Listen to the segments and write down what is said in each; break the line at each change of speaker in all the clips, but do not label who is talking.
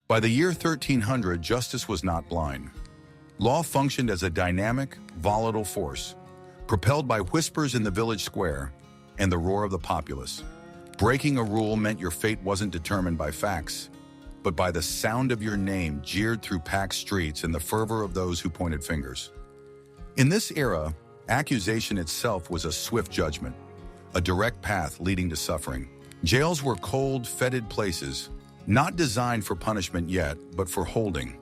By the year 1300, justice was not blind. Law functioned as a dynamic, volatile force, propelled by whispers in the village square and the roar of the populace. Breaking a rule meant your fate wasn't determined by facts, but by the sound of your name jeered through packed streets and the fervor of those who pointed fingers. In this era, accusation itself was a swift judgment, a direct path leading to suffering. Jails were cold, fetid places, not designed for punishment yet, but for holding.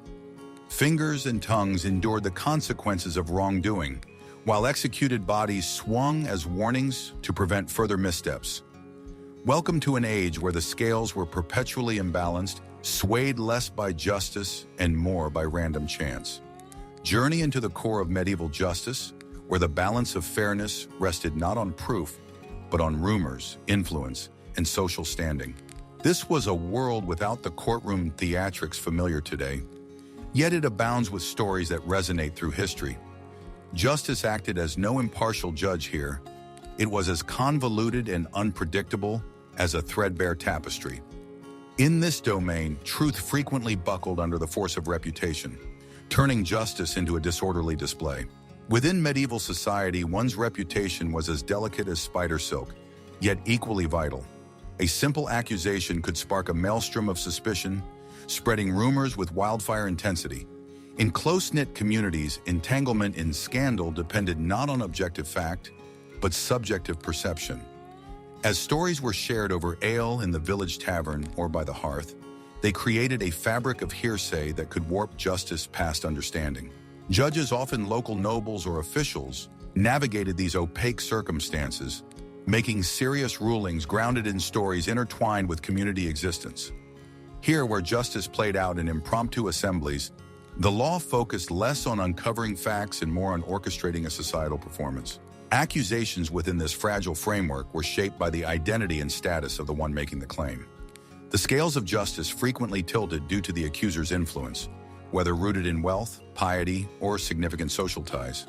Fingers and tongues endured the consequences of wrongdoing, while executed bodies swung as warnings to prevent further missteps. Welcome to an age where the scales were perpetually imbalanced, swayed less by justice and more by random chance. Journey into the core of medieval justice, where the balance of fairness rested not on proof, but on rumors, influence, and social standing. This was a world without the courtroom theatrics familiar today, yet it abounds with stories that resonate through history. Justice acted as no impartial judge here. It was as convoluted and unpredictable as a threadbare tapestry. In this domain, truth frequently buckled under the force of reputation, turning justice into a disorderly display. Within medieval society, one's reputation was as delicate as spider silk, yet equally vital. A simple accusation could spark a maelstrom of suspicion, spreading rumors with wildfire intensity. In close-knit communities, entanglement in scandal depended not on objective fact, but subjective perception. As stories were shared over ale in the village tavern or by the hearth, they created a fabric of hearsay that could warp justice past understanding. Judges, often local nobles or officials, navigated these opaque circumstances, making serious rulings grounded in stories intertwined with community existence. Here, where justice played out in impromptu assemblies, the law focused less on uncovering facts and more on orchestrating a societal performance. Accusations within this fragile framework were shaped by the identity and status of the one making the claim. The scales of justice frequently tilted due to the accuser's influence, whether rooted in wealth, piety, or significant social ties.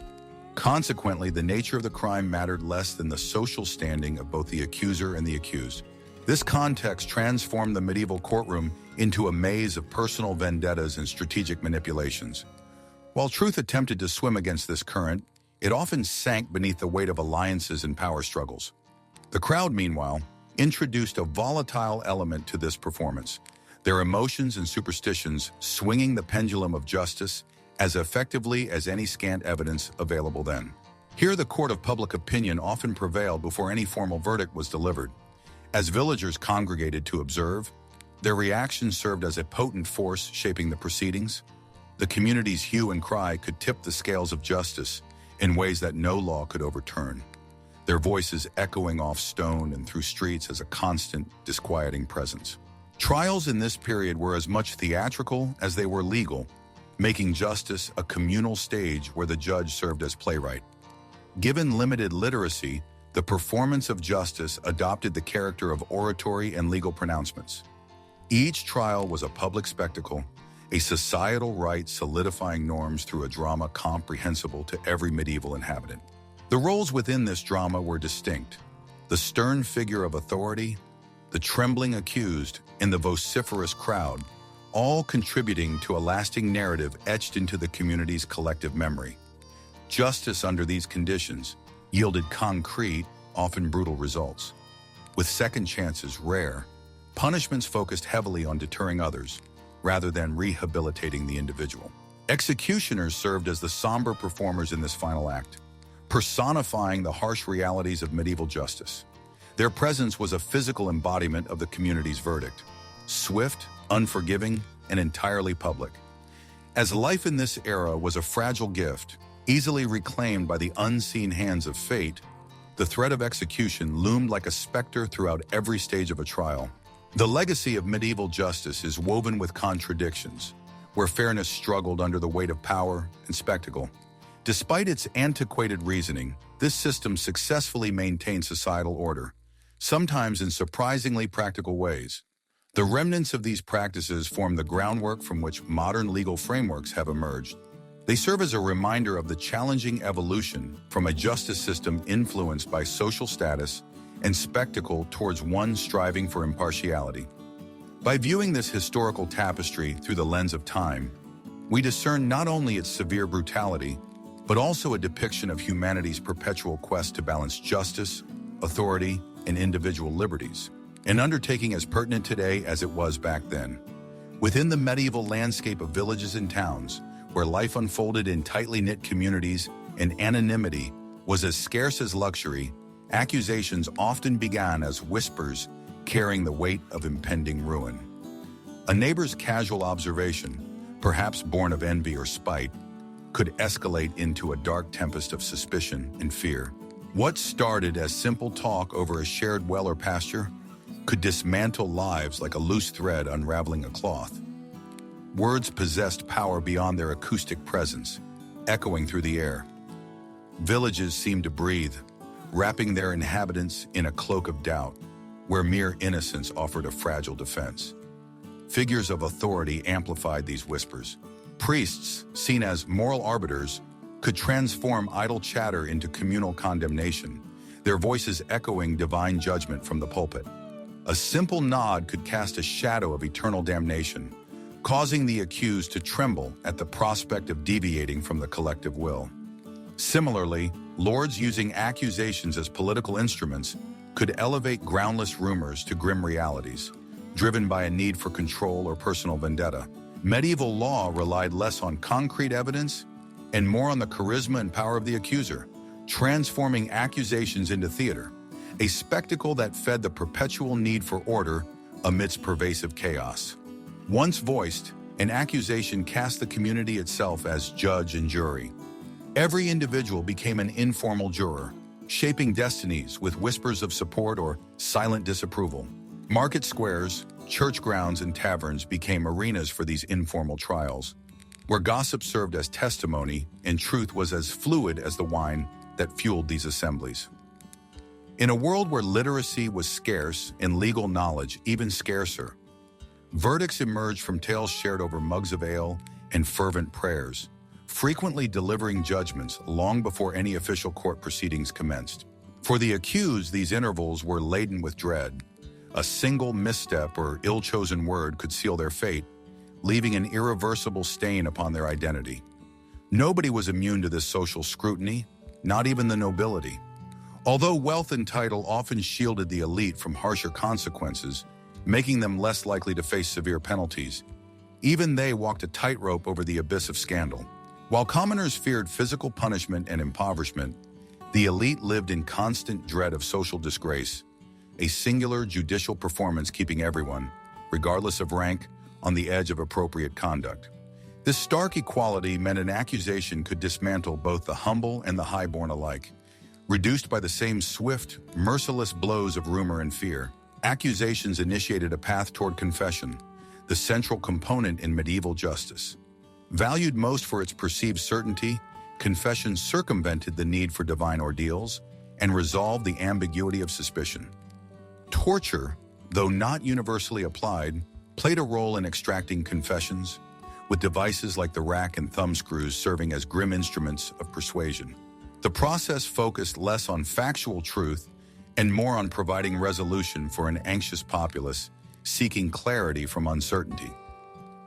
Consequently, the nature of the crime mattered less than the social standing of both the accuser and the accused. This context transformed the medieval courtroom into a maze of personal vendettas and strategic manipulations. While truth attempted to swim against this current, it often sank beneath the weight of alliances and power struggles. The crowd, meanwhile, introduced a volatile element to this performance, their emotions and superstitions swinging the pendulum of justice as effectively as any scant evidence available then. Here, the court of public opinion often prevailed before any formal verdict was delivered. As villagers congregated to observe, their reactions served as a potent force shaping the proceedings. The community's hue and cry could tip the scales of justice in ways that no law could overturn, their voices echoing off stone and through streets as a constant, disquieting presence. Trials in this period were as much theatrical as they were legal, making justice a communal stage where the judge served as playwright. Given limited literacy, the performance of justice adopted the character of oratory and legal pronouncements. Each trial was a public spectacle, a societal rite solidifying norms through a drama comprehensible to every medieval inhabitant. The roles within this drama were distinct: the stern figure of authority, the trembling accused, and the vociferous crowd, all contributing to a lasting narrative etched into the community's collective memory. Justice under these conditions yielded concrete, often brutal results. With second chances rare, punishments focused heavily on deterring others, rather than rehabilitating the individual. Executioners served as the somber performers in this final act, personifying the harsh realities of medieval justice. Their presence was a physical embodiment of the community's verdict, swift, unforgiving, and entirely public. As life in this era was a fragile gift, easily reclaimed by the unseen hands of fate, the threat of execution loomed like a specter throughout every stage of a trial. The legacy of medieval justice is woven with contradictions, where fairness struggled under the weight of power and spectacle. Despite its antiquated reasoning, this system successfully maintained societal order, sometimes in surprisingly practical ways. The remnants of these practices form the groundwork from which modern legal frameworks have emerged. They serve as a reminder of the challenging evolution from a justice system influenced by social status and spectacle towards one striving for impartiality. By viewing this historical tapestry through the lens of time, we discern not only its severe brutality, but also a depiction of humanity's perpetual quest to balance justice, authority, and individual liberties, an undertaking as pertinent today as it was back then. Within the medieval landscape of villages and towns, where life unfolded in tightly knit communities and anonymity was as scarce as luxury, accusations often began as whispers carrying the weight of impending ruin. A neighbor's casual observation, perhaps born of envy or spite, could escalate into a dark tempest of suspicion and fear. What started as simple talk over a shared well or pasture could dismantle lives like a loose thread unraveling a cloth. Words possessed power beyond their acoustic presence, echoing through the air. Villages seemed to breathe, wrapping their inhabitants in a cloak of doubt, where mere innocence offered a fragile defense. Figures of authority amplified these whispers. Priests, seen as moral arbiters, could transform idle chatter into communal condemnation, their voices echoing divine judgment from the pulpit. A simple nod could cast a shadow of eternal damnation, causing the accused to tremble at the prospect of deviating from the collective will. Similarly, lords using accusations as political instruments could elevate groundless rumors to grim realities, driven by a need for control or personal vendetta. Medieval law relied less on concrete evidence and more on the charisma and power of the accuser, transforming accusations into theater, a spectacle that fed the perpetual need for order amidst pervasive chaos. Once voiced, an accusation cast the community itself as judge and jury. Every individual became an informal juror, shaping destinies with whispers of support or silent disapproval. Market squares, church grounds, and taverns became arenas for these informal trials, where gossip served as testimony and truth was as fluid as the wine that fueled these assemblies. In a world where literacy was scarce and legal knowledge even scarcer, verdicts emerged from tales shared over mugs of ale and fervent prayers, frequently delivering judgments long before any official court proceedings commenced. For the accused, these intervals were laden with dread. A single misstep or ill-chosen word could seal their fate, leaving an irreversible stain upon their identity. Nobody was immune to this social scrutiny, not even the nobility. Although wealth and title often shielded the elite from harsher consequences, making them less likely to face severe penalties, even they walked a tightrope over the abyss of scandal. While commoners feared physical punishment and impoverishment, the elite lived in constant dread of social disgrace, a singular judicial performance keeping everyone, regardless of rank, on the edge of appropriate conduct. This stark equality meant an accusation could dismantle both the humble and the highborn alike. Reduced by the same swift, merciless blows of rumor and fear, accusations initiated a path toward confession, the central component in medieval justice. Valued most for its perceived certainty, confession circumvented the need for divine ordeals and resolved the ambiguity of suspicion. Torture, though not universally applied, played a role in extracting confessions, with devices like the rack and thumbscrews serving as grim instruments of persuasion. The process focused less on factual truth and more on providing resolution for an anxious populace seeking clarity from uncertainty.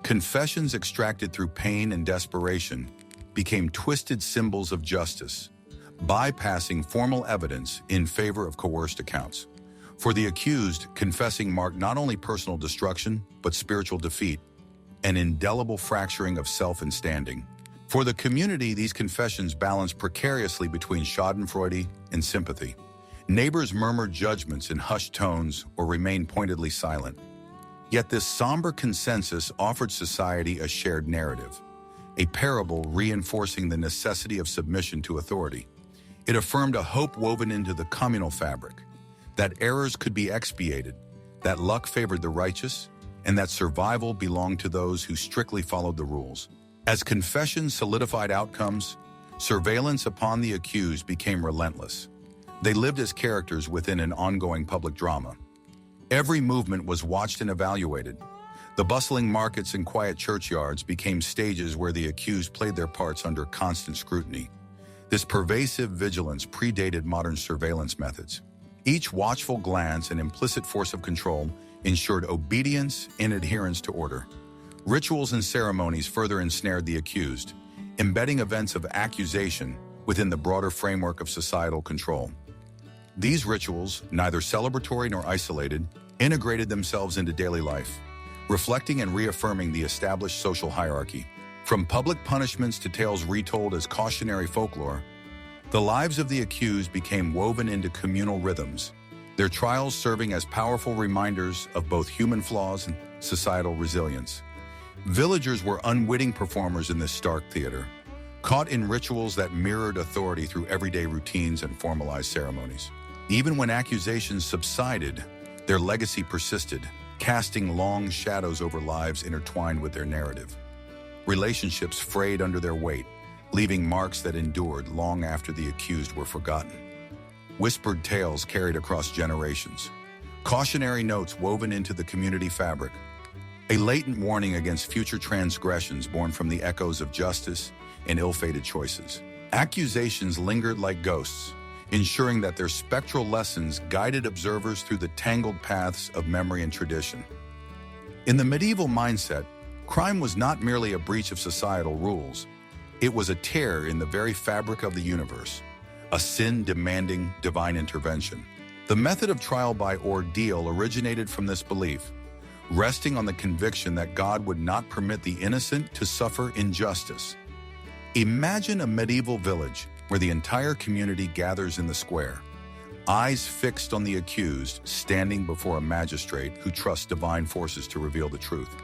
Confessions extracted through pain and desperation became twisted symbols of justice, bypassing formal evidence in favor of coerced accounts. For the accused, confessing marked not only personal destruction, but spiritual defeat, an indelible fracturing of self and standing. For the community, these confessions balanced precariously between schadenfreude and sympathy. Neighbors murmured judgments in hushed tones or remained pointedly silent. Yet this somber consensus offered society a shared narrative, a parable reinforcing the necessity of submission to authority. It affirmed a hope woven into the communal fabric, that errors could be expiated, that luck favored the righteous, and that survival belonged to those who strictly followed the rules. As confessions solidified outcomes, surveillance upon the accused became relentless. They lived as characters within an ongoing public drama. Every movement was watched and evaluated. The bustling markets and quiet churchyards became stages where the accused played their parts under constant scrutiny. This pervasive vigilance predated modern surveillance methods. Each watchful glance and implicit force of control ensured obedience and adherence to order. Rituals and ceremonies further ensnared the accused, embedding events of accusation within the broader framework of societal control. These rituals, neither celebratory nor isolated, integrated themselves into daily life, reflecting and reaffirming the established social hierarchy. From public punishments to tales retold as cautionary folklore, the lives of the accused became woven into communal rhythms, their trials serving as powerful reminders of both human flaws and societal resilience. Villagers were unwitting performers in this stark theater, caught in rituals that mirrored authority through everyday routines and formalized ceremonies. Even when accusations subsided, their legacy persisted, casting long shadows over lives intertwined with their narrative. Relationships frayed under their weight, leaving marks that endured long after the accused were forgotten. Whispered tales carried across generations, cautionary notes woven into the community fabric, a latent warning against future transgressions born from the echoes of justice and ill-fated choices. Accusations lingered like ghosts, ensuring that their spectral lessons guided observers through the tangled paths of memory and tradition. In the medieval mindset, crime was not merely a breach of societal rules. It was a tear in the very fabric of the universe, a sin demanding divine intervention. The method of trial by ordeal originated from this belief, resting on the conviction that God would not permit the innocent to suffer injustice. Imagine a medieval village where the entire community gathers in the square, eyes fixed on the accused standing before a magistrate who trusts divine forces to reveal the truth.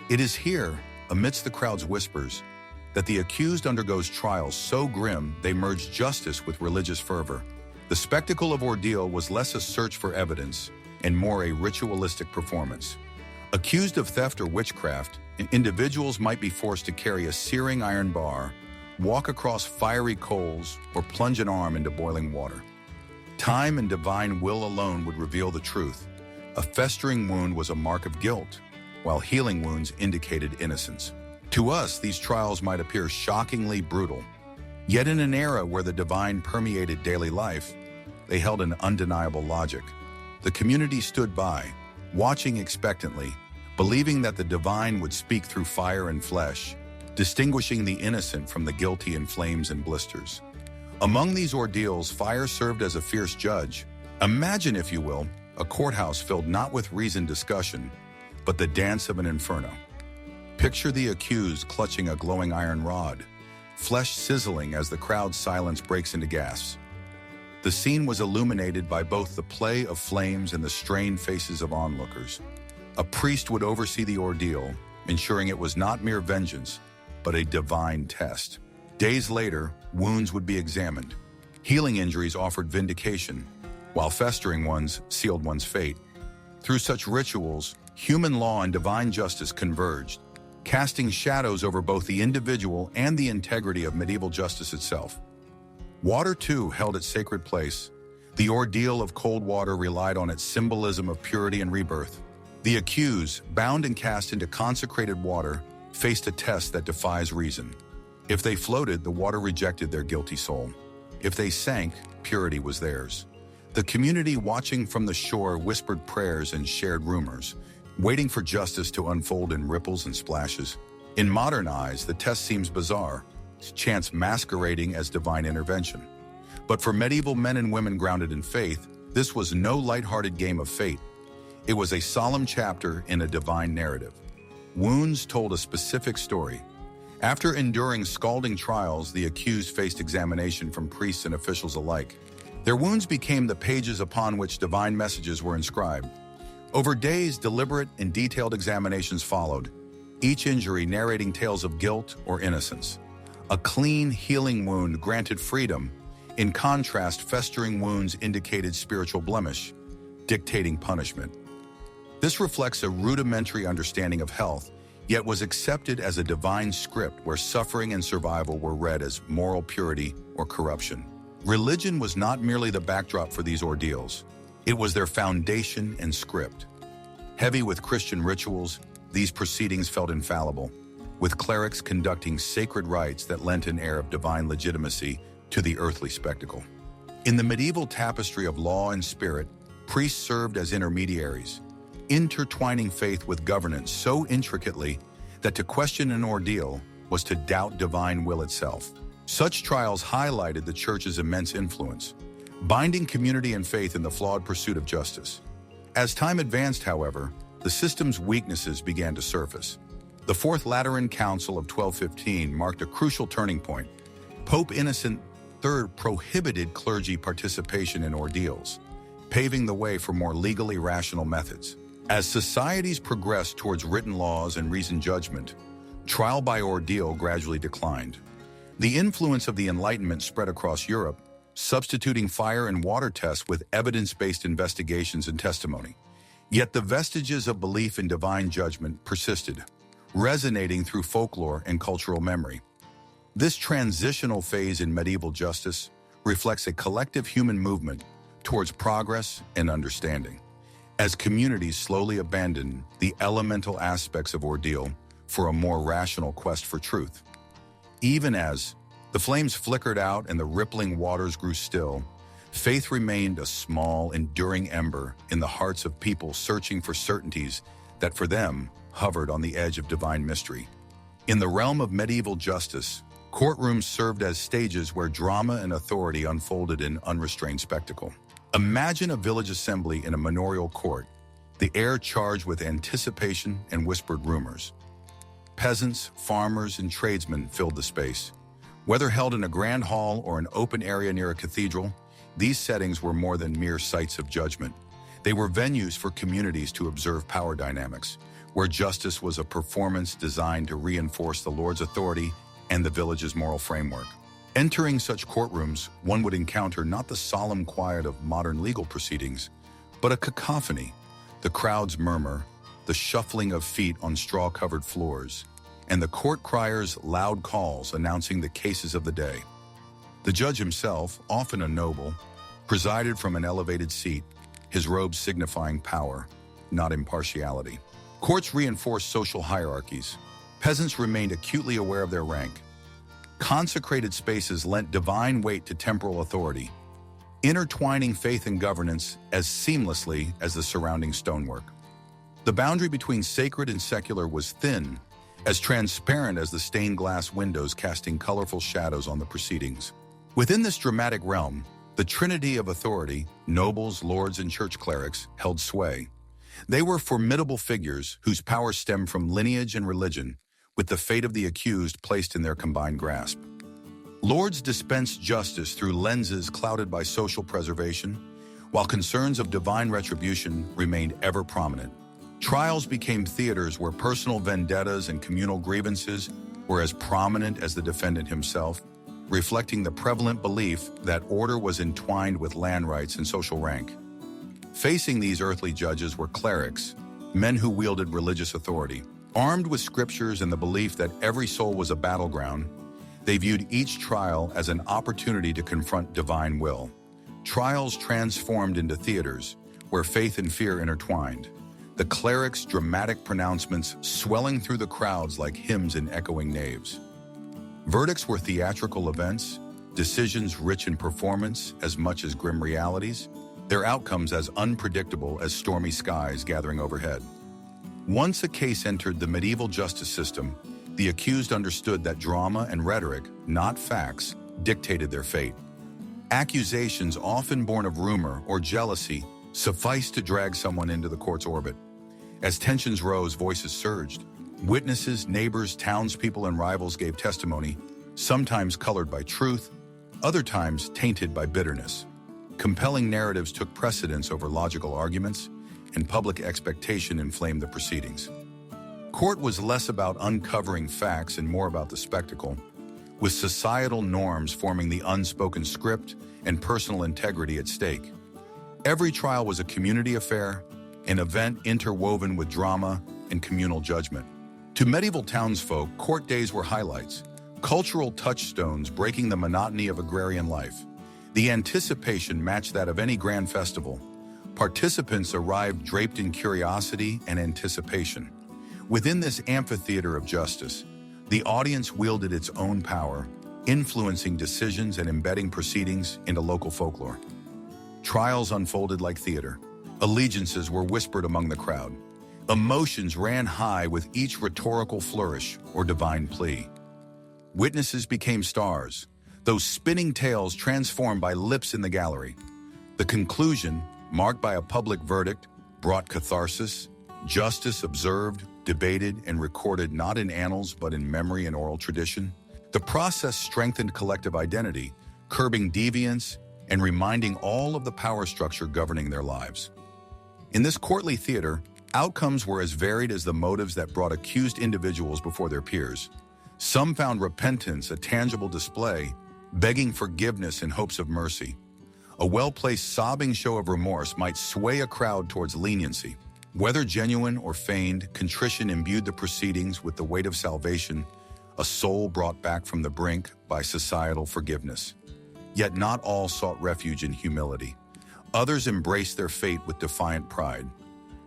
It is here, amidst the crowd's whispers, that the accused undergoes trials so grim they merge justice with religious fervor. The spectacle of ordeal was less a search for evidence and more a ritualistic performance. Accused of theft or witchcraft, individuals might be forced to carry a searing iron bar, walk across fiery coals, or plunge an arm into boiling water. Time and divine will alone would reveal the truth. A festering wound was a mark of guilt, while healing wounds indicated innocence. To us, these trials might appear shockingly brutal. Yet in an era where the divine permeated daily life, they held an undeniable logic. The community stood by, watching expectantly, believing that the divine would speak through fire and flesh, distinguishing the innocent from the guilty in flames and blisters. Among these ordeals, fire served as a fierce judge. Imagine, if you will, a courthouse filled not with reasoned discussion, but the dance of an inferno. Picture the accused clutching a glowing iron rod, flesh sizzling as the crowd's silence breaks into gasps. The scene was illuminated by both the play of flames and the strained faces of onlookers. A priest would oversee the ordeal, ensuring it was not mere vengeance, but a divine test. Days later, wounds would be examined. Healing injuries offered vindication, while festering ones sealed one's fate. Through such rituals, human law and divine justice converged, casting shadows over both the individual and the integrity of medieval justice itself. Water, too, held its sacred place. The ordeal of cold water relied on its symbolism of purity and rebirth. The accused, bound and cast into consecrated water, faced a test that defies reason. If they floated, the water rejected their guilty soul. If they sank, purity was theirs. The community watching from the shore whispered prayers and shared rumors, waiting for justice to unfold in ripples and splashes. In modern eyes, the test seems bizarre, chance masquerading as divine intervention. But for medieval men and women grounded in faith, this was no lighthearted game of fate. It was a solemn chapter in a divine narrative. Wounds told a specific story. After enduring scalding trials, the accused faced examination from priests and officials alike. Their wounds became the pages upon which divine messages were inscribed. Over days, deliberate and detailed examinations followed, each injury narrating tales of guilt or innocence. A clean, healing wound granted freedom. In contrast, festering wounds indicated spiritual blemish, dictating punishment. This reflects a rudimentary understanding of health, yet was accepted as a divine script where suffering and survival were read as moral purity or corruption. Religion was not merely the backdrop for these ordeals. It was their foundation and script. Heavy with Christian rituals, these proceedings felt infallible, with clerics conducting sacred rites that lent an air of divine legitimacy to the earthly spectacle. In the medieval tapestry of law and spirit, priests served as intermediaries, intertwining faith with governance so intricately that to question an ordeal was to doubt divine will itself. Such trials highlighted the church's immense influence, binding community and faith in the flawed pursuit of justice. As time advanced, however, the system's weaknesses began to surface. The Fourth Lateran Council of 1215 marked a crucial turning point. Pope Innocent III prohibited clergy participation in ordeals, paving the way for more legally rational methods. As societies progressed towards written laws and reasoned judgment, trial by ordeal gradually declined. The influence of the Enlightenment spread across Europe, substituting fire and water tests with evidence-based investigations and testimony. Yet the vestiges of belief in divine judgment persisted, resonating through folklore and cultural memory. This transitional phase in medieval justice reflects a collective human movement towards progress and understanding, as communities slowly abandon the elemental aspects of ordeal for a more rational quest for truth. Even as the flames flickered out and the rippling waters grew still, faith remained a small, enduring ember in the hearts of people searching for certainties that for them hovered on the edge of divine mystery. In the realm of medieval justice, courtrooms served as stages where drama and authority unfolded in unrestrained spectacle. Imagine a village assembly in a manorial court, the air charged with anticipation and whispered rumors. Peasants, farmers, and tradesmen filled the space. Whether held in a grand hall or an open area near a cathedral, these settings were more than mere sites of judgment. They were venues for communities to observe power dynamics, where justice was a performance designed to reinforce the Lord's authority and the village's moral framework. Entering such courtrooms, one would encounter not the solemn quiet of modern legal proceedings, but a cacophony, the crowd's murmur, the shuffling of feet on straw-covered floors, and the court crier's loud calls announcing the cases of the day. The judge himself, often a noble, presided from an elevated seat, his robes signifying power, not impartiality. Courts reinforced social hierarchies. Peasants remained acutely aware of their rank. Consecrated spaces lent divine weight to temporal authority, intertwining faith and governance as seamlessly as the surrounding stonework. The boundary between sacred and secular was thin, as transparent as the stained glass windows casting colorful shadows on the proceedings. Within this dramatic realm, the trinity of authority, nobles, lords, and church clerics, held sway. They were formidable figures whose power stemmed from lineage and religion, with the fate of the accused placed in their combined grasp. Lords dispensed justice through lenses clouded by social preservation, while concerns of divine retribution remained ever prominent. Trials became theaters where personal vendettas and communal grievances were as prominent as the defendant himself, reflecting the prevalent belief that order was entwined with land rights and social rank. Facing these earthly judges were clerics, men who wielded religious authority. Armed with scriptures and the belief that every soul was a battleground, they viewed each trial as an opportunity to confront divine will. Trials transformed into theaters where faith and fear intertwined, the clerics' dramatic pronouncements swelling through the crowds like hymns in echoing naves. Verdicts were theatrical events, decisions rich in performance as much as grim realities, their outcomes as unpredictable as stormy skies gathering overhead. Once a case entered the medieval justice system, the accused understood that drama and rhetoric, not facts, dictated their fate. Accusations, often born of rumor or jealousy, sufficed to drag someone into the court's orbit. As tensions rose, voices surged. Witnesses, neighbors, townspeople, and rivals gave testimony, sometimes colored by truth, other times tainted by bitterness. Compelling narratives took precedence over logical arguments, and public expectation inflamed the proceedings. Court was less about uncovering facts and more about the spectacle, with societal norms forming the unspoken script and personal integrity at stake. Every trial was a community affair, an event interwoven with drama and communal judgment. To medieval townsfolk, court days were highlights, cultural touchstones breaking the monotony of agrarian life. The anticipation matched that of any grand festival. Participants arrived draped in curiosity and anticipation. Within this amphitheater of justice, the audience wielded its own power, influencing decisions and embedding proceedings into local folklore. Trials unfolded like theater, Allegiances were whispered among the crowd. Emotions ran high with each rhetorical flourish or divine plea. Witnesses became stars, those spinning tales transformed by lips in the gallery. The conclusion, marked by a public verdict, brought catharsis, justice observed, debated, and recorded not in annals but in memory and oral tradition. The process strengthened collective identity, curbing deviance and reminding all of the power structure governing their lives. In this courtly theater, outcomes were as varied as the motives that brought accused individuals before their peers. Some found repentance a tangible display, begging forgiveness in hopes of mercy. A well-placed sobbing show of remorse might sway a crowd towards leniency. Whether genuine or feigned, contrition imbued the proceedings with the weight of salvation, a soul brought back from the brink by societal forgiveness. Yet not all sought refuge in humility. Others embraced their fate with defiant pride.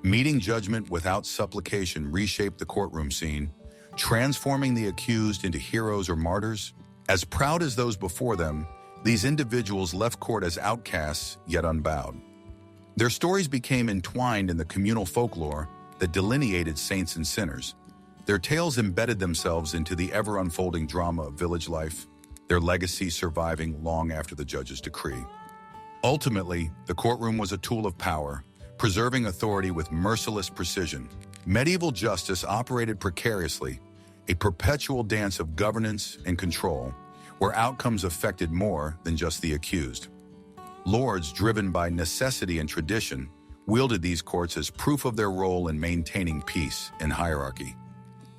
Meeting judgment without supplication reshaped the courtroom scene, transforming the accused into heroes or martyrs. As proud as those before them, these individuals left court as outcasts, yet unbowed. Their stories became entwined in the communal folklore that delineated saints and sinners. Their tales embedded themselves into the ever-unfolding drama of village life, their legacy surviving long after the judge's decree. Ultimately, the courtroom was a tool of power, preserving authority with merciless precision. Medieval justice operated precariously, a perpetual dance of governance and control, where outcomes affected more than just the accused. Lords, driven by necessity and tradition, wielded these courts as proof of their role in maintaining peace and hierarchy.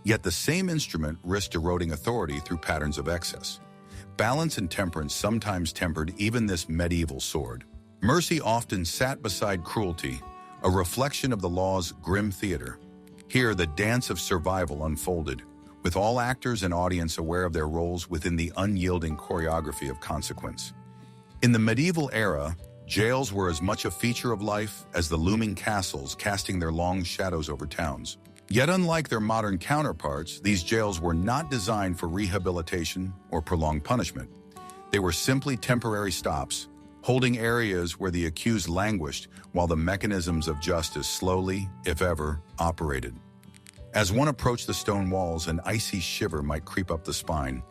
Yet the same instrument risked eroding authority through patterns of excess. Balance and temperance sometimes tempered even this medieval sword. Mercy often sat beside cruelty, a reflection of the law's grim theater. Here, the dance of survival unfolded, with all actors and audience aware of their roles within the unyielding choreography of consequence. In the medieval era, jails were as much a feature of life as the looming castles casting their long shadows over towns. Yet unlike their modern counterparts, these jails were not designed for rehabilitation or prolonged punishment. They were simply temporary stops, holding areas where the accused languished while the mechanisms of justice slowly, if ever, operated. As one approached the stone walls, an icy shiver might creep up the spine,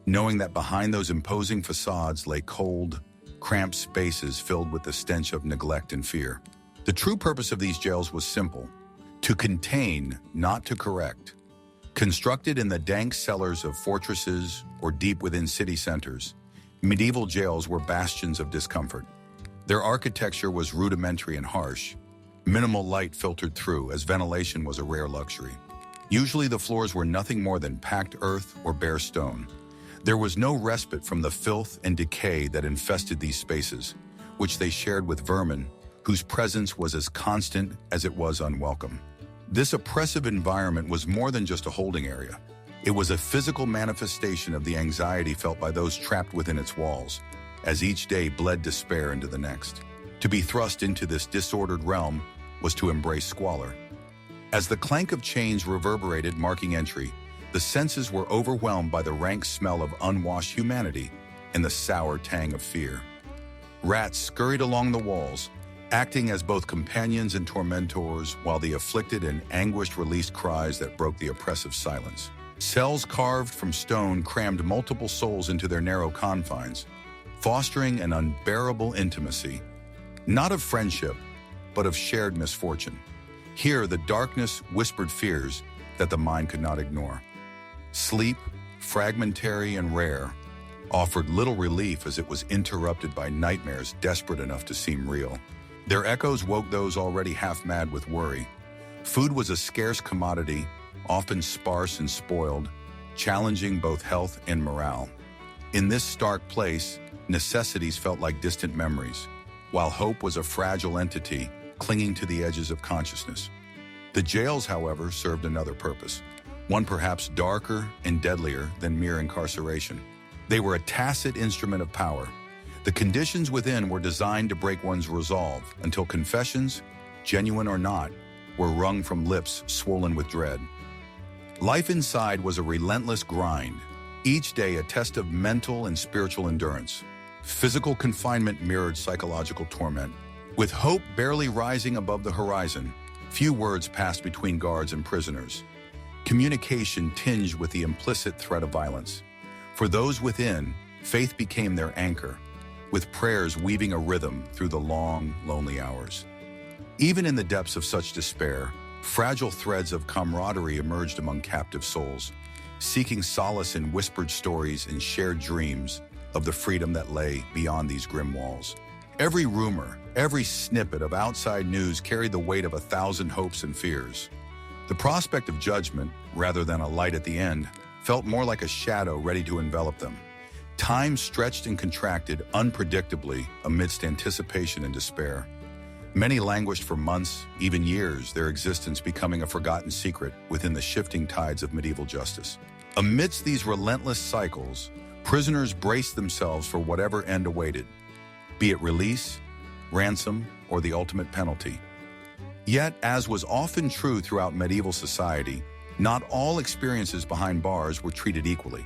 knowing that behind those imposing facades lay cold, cramped spaces filled with the stench of neglect and fear. The true purpose of these jails was simple: to contain, not to correct. Constructed in the dank cellars of fortresses or deep within city centers, medieval jails were bastions of discomfort. Their architecture was rudimentary and harsh. Minimal light filtered through, as ventilation was a rare luxury. Usually the floors were nothing more than packed earth or bare stone. There was no respite from the filth and decay that infested these spaces, which they shared with vermin, whose presence was as constant as it was unwelcome. This oppressive environment was more than just a holding area. It was a physical manifestation of the anxiety felt by those trapped within its walls, as each day bled despair into the next. To be thrust into this disordered realm was to embrace squalor. As the clank of chains reverberated, marking entry, the senses were overwhelmed by the rank smell of unwashed humanity and the sour tang of fear. Rats scurried along the walls, acting as both companions and tormentors, while the afflicted and anguished released cries that broke the oppressive silence. Cells carved from stone crammed multiple souls into their narrow confines, fostering an unbearable intimacy, not of friendship, but of shared misfortune. Here, the darkness whispered fears that the mind could not ignore. Sleep, fragmentary and rare, offered little relief as it was interrupted by nightmares desperate enough to seem real. Their echoes woke those already half-mad with worry. Food was a scarce commodity, often sparse and spoiled, challenging both health and morale. In this stark place, necessities felt like distant memories, while hope was a fragile entity clinging to the edges of consciousness. The jails, however, served another purpose, one perhaps darker and deadlier than mere incarceration. They were a tacit instrument of power. The conditions within were designed to break one's resolve until confessions, genuine or not, were wrung from lips swollen with dread. Life inside was a relentless grind, each day a test of mental and spiritual endurance. Physical confinement mirrored psychological torment, With hope barely rising above the horizon, few words passed between guards and prisoners. Communication tinged with the implicit threat of violence. For those within, faith became their anchor, with prayers weaving a rhythm through the long, lonely hours. Even in the depths of such despair, fragile threads of camaraderie emerged among captive souls, seeking solace in whispered stories and shared dreams of the freedom that lay beyond these grim walls. Every rumor, every snippet of outside news carried the weight of 1,000 hopes and fears. The prospect of judgment, rather than a light at the end, felt more like a shadow ready to envelop them. Time stretched and contracted unpredictably amidst anticipation and despair. Many languished for months, even years, their existence becoming a forgotten secret within the shifting tides of medieval justice. Amidst these relentless cycles, prisoners braced themselves for whatever end awaited, be it release, ransom, or the ultimate penalty. Yet, as was often true throughout medieval society, not all experiences behind bars were treated equally.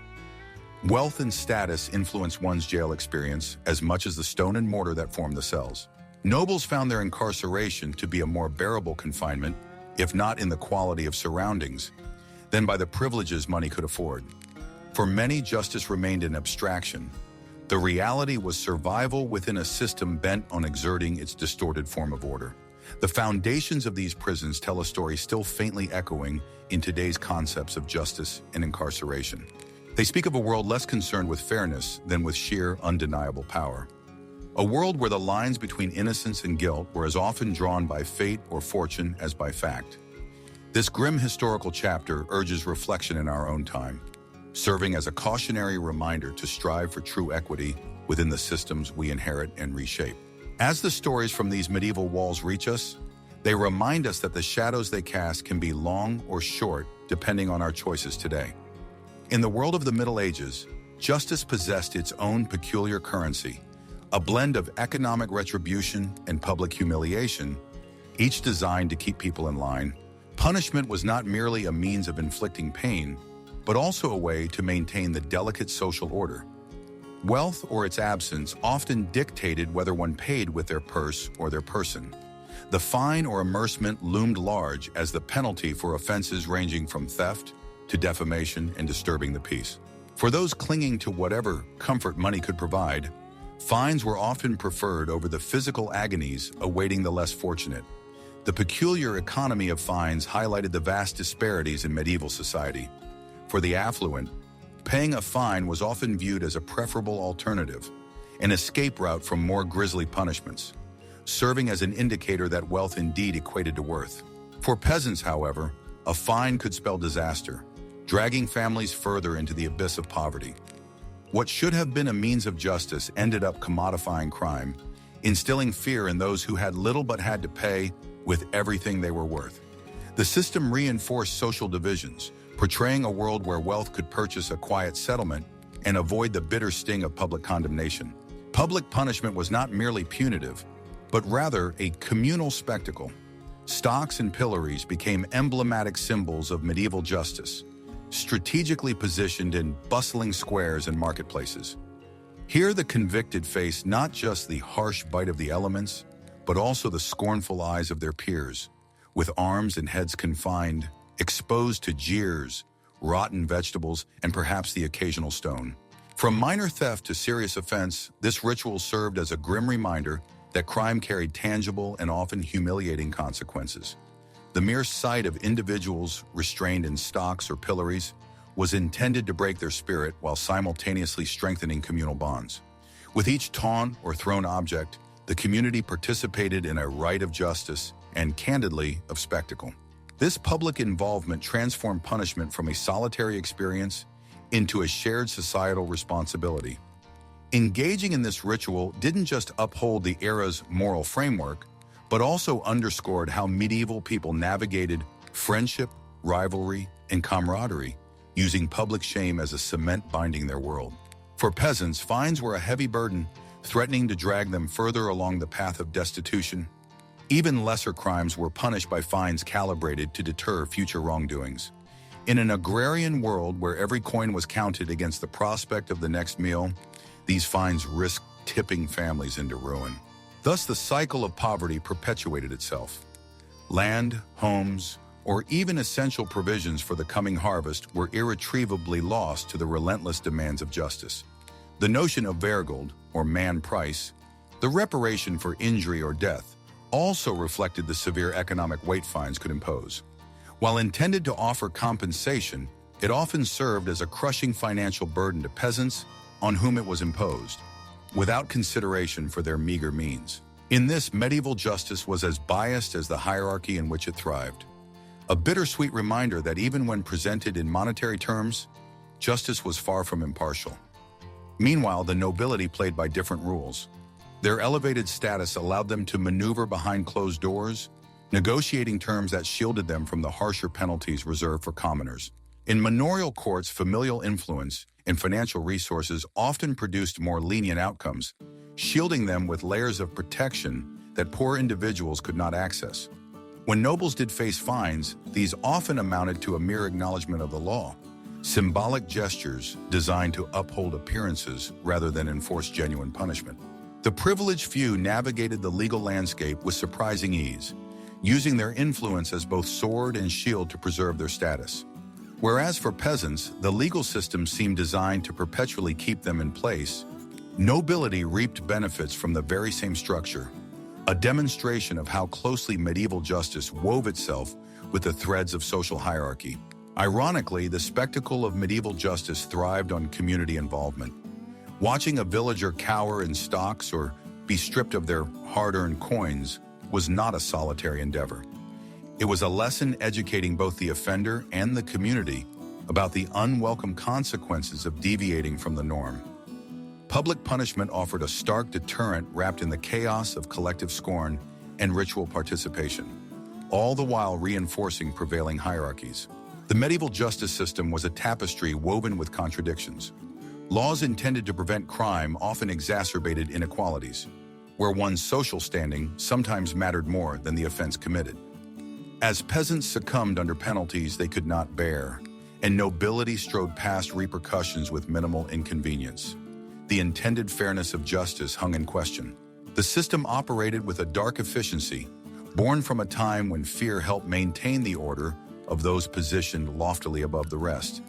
Wealth and status influenced one's jail experience as much as the stone and mortar that formed the cells. Nobles found their incarceration to be a more bearable confinement, if not in the quality of surroundings, than by the privileges money could afford. For many, justice remained an abstraction. The reality was survival within a system bent on exerting its distorted form of order. The foundations of these prisons tell a story still faintly echoing in today's concepts of justice and incarceration. They speak of a world less concerned with fairness than with sheer, undeniable power. A world where the lines between innocence and guilt were as often drawn by fate or fortune as by fact. This grim historical chapter urges reflection in our own time, serving as a cautionary reminder to strive for true equity within the systems we inherit and reshape. As the stories from these medieval walls reach us, they remind us that the shadows they cast can be long or short depending on our choices today. In the world of the Middle Ages, justice possessed its own peculiar currency, a blend of economic retribution and public humiliation, each designed to keep people in line. Punishment was not merely a means of inflicting pain, but also a way to maintain the delicate social order. Wealth or its absence often dictated whether one paid with their purse or their person. The fine or amercement loomed large as the penalty for offenses ranging from theft to defamation and disturbing the peace. For those clinging to whatever comfort money could provide, fines were often preferred over the physical agonies awaiting the less fortunate. The peculiar economy of fines highlighted the vast disparities in medieval society. For the affluent, paying a fine was often viewed as a preferable alternative, an escape route from more grisly punishments, serving as an indicator that wealth indeed equated to worth. For peasants, however, a fine could spell disaster, dragging families further into the abyss of poverty. What should have been a means of justice ended up commodifying crime, instilling fear in those who had little but had to pay with everything they were worth. The system reinforced social divisions, portraying a world where wealth could purchase a quiet settlement and avoid the bitter sting of public condemnation. Public punishment was not merely punitive, but rather a communal spectacle. Stocks and pillories became emblematic symbols of medieval justice, strategically positioned in bustling squares and marketplaces. Here the convicted faced not just the harsh bite of the elements, but also the scornful eyes of their peers, with arms and heads confined, exposed to jeers, rotten vegetables, and perhaps the occasional stone. From minor theft to serious offense, this ritual served as a grim reminder that crime carried tangible and often humiliating consequences. The mere sight of individuals restrained in stocks or pillories was intended to break their spirit while simultaneously strengthening communal bonds. With each taunt or thrown object, the community participated in a rite of justice and, candidly, of spectacle. This public involvement transformed punishment from a solitary experience into a shared societal responsibility. Engaging in this ritual didn't just uphold the era's moral framework, but also underscored how medieval people navigated friendship, rivalry, and camaraderie, using public shame as a cement binding their world. For peasants, fines were a heavy burden, threatening to drag them further along the path of destitution. Even lesser crimes were punished by fines calibrated to deter future wrongdoings. In an agrarian world where every coin was counted against the prospect of the next meal, these fines risked tipping families into ruin. Thus, the cycle of poverty perpetuated itself. Land, homes, or even essential provisions for the coming harvest were irretrievably lost to the relentless demands of justice. The notion of vergeld, or man price, the reparation for injury or death, also reflected the severe economic weight fines could impose. While intended to offer compensation, it often served as a crushing financial burden to peasants on whom it was imposed, without consideration for their meager means. In this, medieval justice was as biased as the hierarchy in which it thrived. A bittersweet reminder that even when presented in monetary terms, justice was far from impartial. Meanwhile, the nobility played by different rules. Their elevated status allowed them to maneuver behind closed doors, negotiating terms that shielded them from the harsher penalties reserved for commoners. In manorial courts, familial influence and financial resources often produced more lenient outcomes, shielding them with layers of protection that poor individuals could not access. When nobles did face fines, these often amounted to a mere acknowledgement of the law, symbolic gestures designed to uphold appearances rather than enforce genuine punishment. The privileged few navigated the legal landscape with surprising ease, using their influence as both sword and shield to preserve their status. Whereas for peasants, the legal system seemed designed to perpetually keep them in place, nobility reaped benefits from the very same structure, a demonstration of how closely medieval justice wove itself with the threads of social hierarchy. Ironically, the spectacle of medieval justice thrived on community involvement. Watching a villager cower in stocks or be stripped of their hard-earned coins was not a solitary endeavor. It was a lesson educating both the offender and the community about the unwelcome consequences of deviating from the norm. Public punishment offered a stark deterrent wrapped in the chaos of collective scorn and ritual participation, all the while reinforcing prevailing hierarchies. The medieval justice system was a tapestry woven with contradictions. Laws intended to prevent crime often exacerbated inequalities, where one's social standing sometimes mattered more than the offense committed. As peasants succumbed under penalties they could not bear, and nobility strode past repercussions with minimal inconvenience, the intended fairness of justice hung in question. The system operated with a dark efficiency, born from a time when fear helped maintain the order of those positioned loftily above the rest.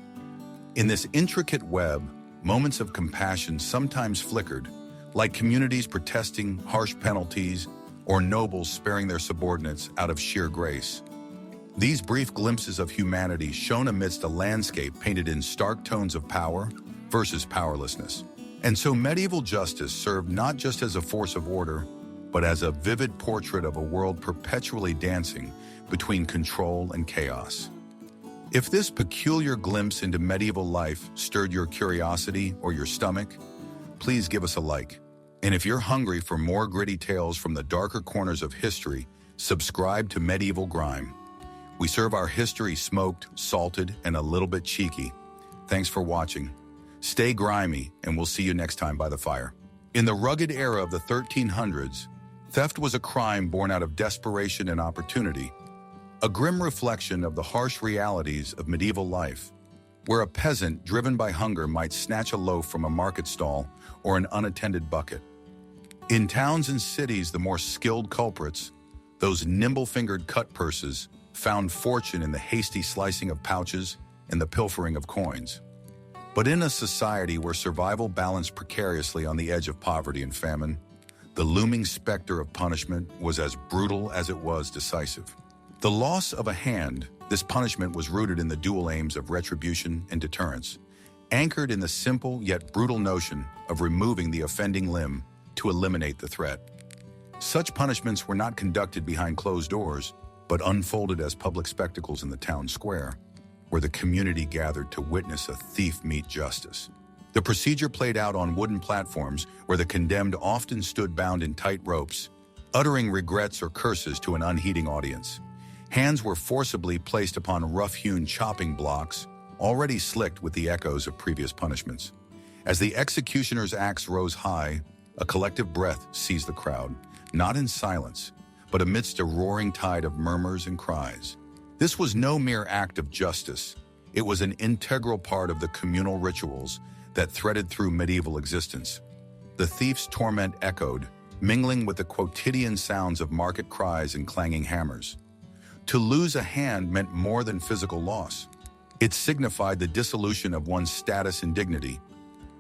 In this intricate web, moments of compassion sometimes flickered, like communities protesting harsh penalties or nobles sparing their subordinates out of sheer grace. These brief glimpses of humanity shone amidst a landscape painted in stark tones of power versus powerlessness. And so medieval justice served not just as a force of order, but as a vivid portrait of a world perpetually dancing between control and chaos. If this peculiar glimpse into medieval life stirred your curiosity or your stomach, please give us a like. And if you're hungry for more gritty tales from the darker corners of history, subscribe to Medieval Grime. We serve our history smoked, salted, and a little bit cheeky. Thanks for watching. Stay grimy, and we'll see you next time by the fire. In the rugged era of the 1300s, theft was a crime born out of desperation and opportunity, a grim reflection of the harsh realities of medieval life, where a peasant driven by hunger might snatch a loaf from a market stall or an unattended bucket. In towns and cities, the more skilled culprits, those nimble-fingered cut-purses, found fortune in the hasty slicing of pouches and the pilfering of coins. But in a society where survival balanced precariously on the edge of poverty and famine, the looming specter of punishment was as brutal as it was decisive. The loss of a hand, this punishment was rooted in the dual aims of retribution and deterrence, anchored in the simple yet brutal notion of removing the offending limb to eliminate the threat. Such punishments were not conducted behind closed doors, but unfolded as public spectacles in the town square, where the community gathered to witness a thief meet justice. The procedure played out on wooden platforms where the condemned often stood bound in tight ropes, uttering regrets or curses to an unheeding audience. Hands were forcibly placed upon rough-hewn chopping blocks, already slicked with the echoes of previous punishments. As the executioner's axe rose high, a collective breath seized the crowd, not in silence, but amidst a roaring tide of murmurs and cries. This was no mere act of justice. It was an integral part of the communal rituals that threaded through medieval existence. The thief's torment echoed, mingling with the quotidian sounds of market cries and clanging hammers. To lose a hand meant more than physical loss. It signified the dissolution of one's status and dignity,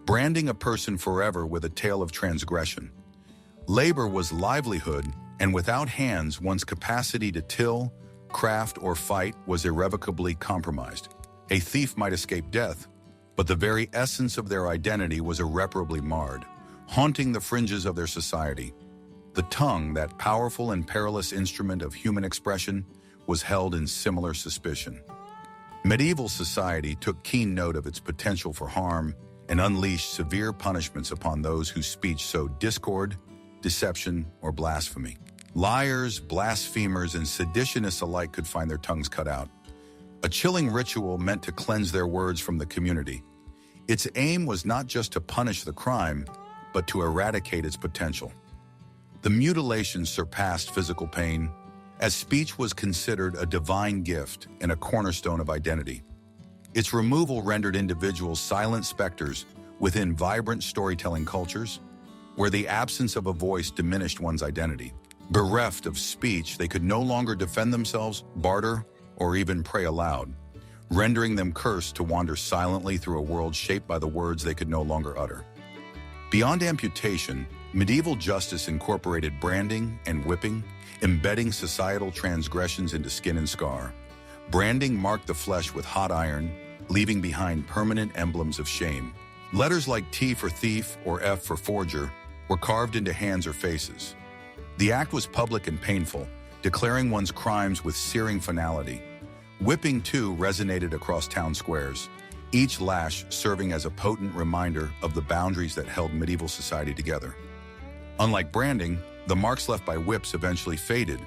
branding a person forever with a tale of transgression. Labor was livelihood, and without hands, one's capacity to till, craft, or fight was irrevocably compromised. A thief might escape death, but the very essence of their identity was irreparably marred, haunting the fringes of their society. The tongue, that powerful and perilous instrument of human expression, was held in similar suspicion. Medieval society took keen note of its potential for harm and unleashed severe punishments upon those whose speech sowed discord, deception, or blasphemy. Liars, blasphemers, and seditionists alike could find their tongues cut out. A chilling ritual meant to cleanse their words from the community. Its aim was not just to punish the crime, but to eradicate its potential. The mutilation surpassed physical pain, as speech was considered a divine gift and a cornerstone of identity. Its removal rendered individuals silent specters within vibrant storytelling cultures, where the absence of a voice diminished one's identity. Bereft of speech, they could no longer defend themselves, barter, or even pray aloud, rendering them cursed to wander silently through a world shaped by the words they could no longer utter. Beyond amputation, medieval justice incorporated branding and whipping, embedding societal transgressions into skin and scar. Branding marked the flesh with hot iron, leaving behind permanent emblems of shame. Letters like T for thief or F for forger were carved into hands or faces. The act was public and painful, declaring one's crimes with searing finality. Whipping, too, resonated across town squares, each lash serving as a potent reminder of the boundaries that held medieval society together. Unlike branding, the marks left by whips eventually faded,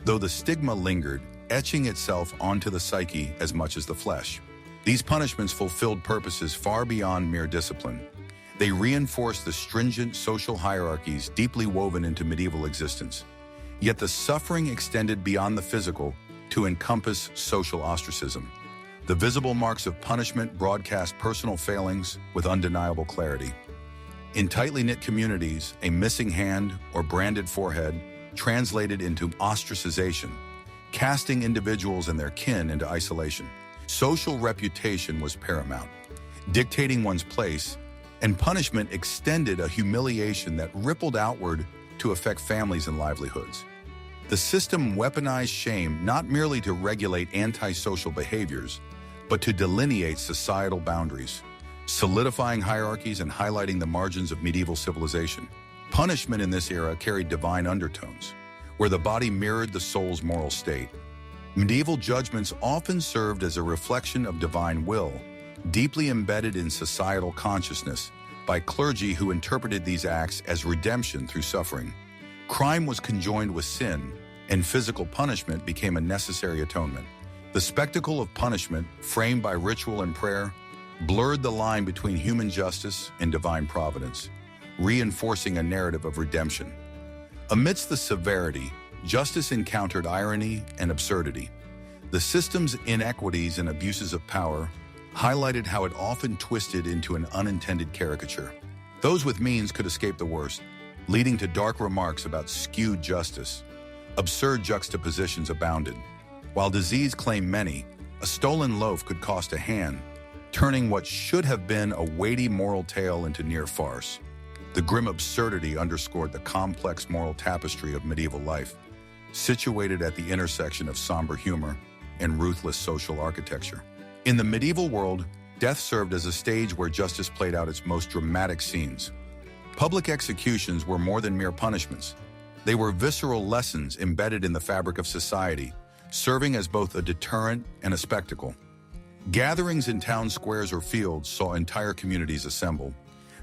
though the stigma lingered, etching itself onto the psyche as much as the flesh. These punishments fulfilled purposes far beyond mere discipline. They reinforced the stringent social hierarchies deeply woven into medieval existence. Yet the suffering extended beyond the physical to encompass social ostracism. The visible marks of punishment broadcast personal failings with undeniable clarity. In tightly knit communities, a missing hand or branded forehead translated into ostracization, casting individuals and their kin into isolation. Social reputation was paramount, dictating one's place, and punishment extended a humiliation that rippled outward to affect families and livelihoods. The system weaponized shame not merely to regulate antisocial behaviors, but to delineate societal boundaries, solidifying hierarchies and highlighting the margins of medieval civilization. Punishment in this era carried divine undertones, where the body mirrored the soul's moral state. Medieval judgments often served as a reflection of divine will, deeply embedded in societal consciousness by clergy who interpreted these acts as redemption through suffering. Crime was conjoined with sin, and physical punishment became a necessary atonement. The spectacle of punishment, framed by ritual and prayer, blurred the line between human justice and divine providence, reinforcing a narrative of redemption. Amidst the severity, justice encountered irony and absurdity. The system's inequities and abuses of power highlighted how it often twisted into an unintended caricature. Those with means could escape the worst, leading to dark remarks about skewed justice. Absurd juxtapositions abounded. While disease claimed many, a stolen loaf could cost a hand, turning what should have been a weighty moral tale into near farce. The grim absurdity underscored the complex moral tapestry of medieval life, situated at the intersection of somber humor and ruthless social architecture. In the medieval world, death served as a stage where justice played out its most dramatic scenes. Public executions were more than mere punishments. They were visceral lessons embedded in the fabric of society, serving as both a deterrent and a spectacle. Gatherings in town squares or fields saw entire communities assemble,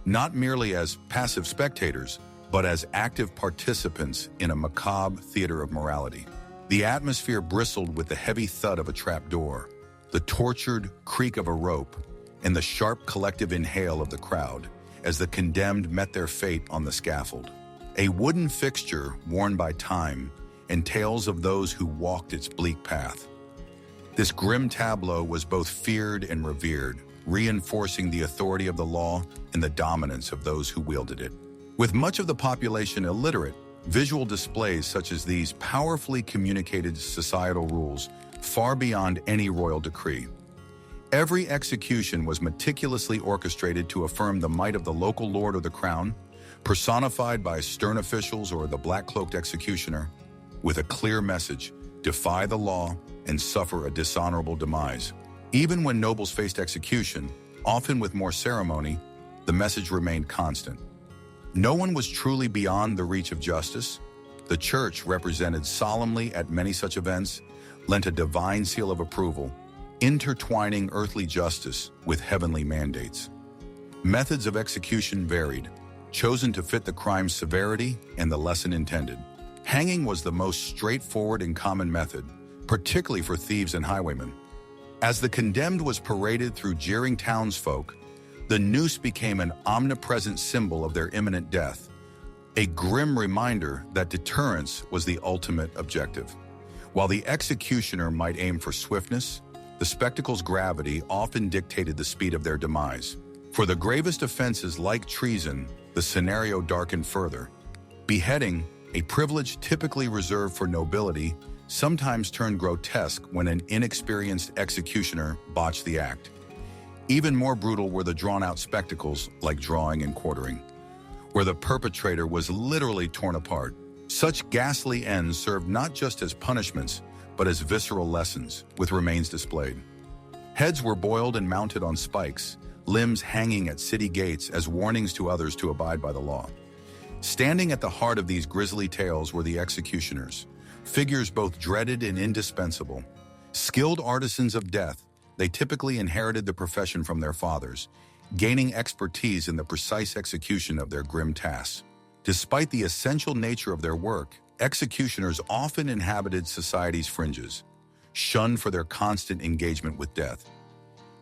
not merely as passive spectators, but as active participants in a macabre theater of morality. The atmosphere bristled with the heavy thud of a trapdoor, the tortured creak of a rope, and the sharp collective inhale of the crowd as the condemned met their fate on the scaffold. A wooden fixture worn by time and tales of those who walked its bleak path. This grim tableau was both feared and revered, reinforcing the authority of the law and the dominance of those who wielded it. With much of the population illiterate, visual displays such as these powerfully communicated societal rules far beyond any royal decree. Every execution was meticulously orchestrated to affirm the might of the local lord or the crown, personified by stern officials or the black-cloaked executioner, with a clear message: defy the law and suffer a dishonorable demise. Even when nobles faced execution, often with more ceremony, the message remained constant. No one was truly beyond the reach of justice. The church, represented solemnly at many such events, lent a divine seal of approval, intertwining earthly justice with heavenly mandates. Methods of execution varied, chosen to fit the crime's severity and the lesson intended. Hanging was the most straightforward and common method, particularly for thieves and highwaymen. As the condemned was paraded through jeering townsfolk, the noose became an omnipresent symbol of their imminent death, a grim reminder that deterrence was the ultimate objective. While the executioner might aim for swiftness, the spectacle's gravity often dictated the speed of their demise. For the gravest offenses like treason, the scenario darkened further. Beheading, a privilege typically reserved for nobility, sometimes turned grotesque when an inexperienced executioner botched the act. Even more brutal were the drawn-out spectacles, like drawing and quartering, where the perpetrator was literally torn apart. Such ghastly ends served not just as punishments, but as visceral lessons, with remains displayed. Heads were boiled and mounted on spikes, limbs hanging at city gates as warnings to others to abide by the law. Standing at the heart of these grisly tales were the executioners, figures both dreaded and indispensable. Skilled artisans of death, they typically inherited the profession from their fathers, gaining expertise in the precise execution of their grim tasks. Despite the essential nature of their work, executioners often inhabited society's fringes, shunned for their constant engagement with death.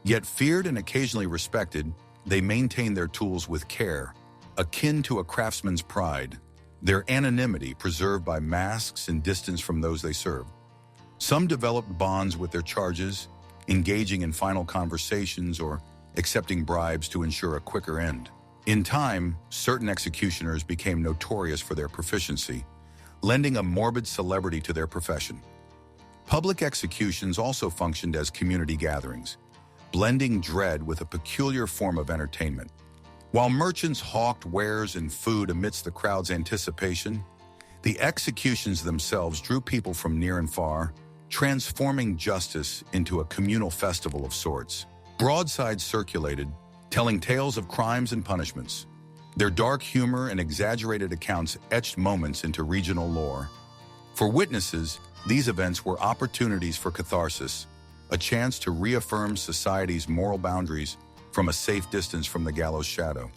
Yet feared and occasionally respected, they maintained their tools with care, akin to a craftsman's pride, their anonymity preserved by masks and distance from those they served. Some developed bonds with their charges, engaging in final conversations or accepting bribes to ensure a quicker end. In time, certain executioners became notorious for their proficiency, lending a morbid celebrity to their profession. Public executions also functioned as community gatherings, blending dread with a peculiar form of entertainment. While merchants hawked wares and food amidst the crowd's anticipation, the executions themselves drew people from near and far, transforming justice into a communal festival of sorts. Broadsides circulated, telling tales of crimes and punishments. Their dark humor and exaggerated accounts etched moments into regional lore. For witnesses, these events were opportunities for catharsis, a chance to reaffirm society's moral boundaries from a safe distance from the gallows' shadow.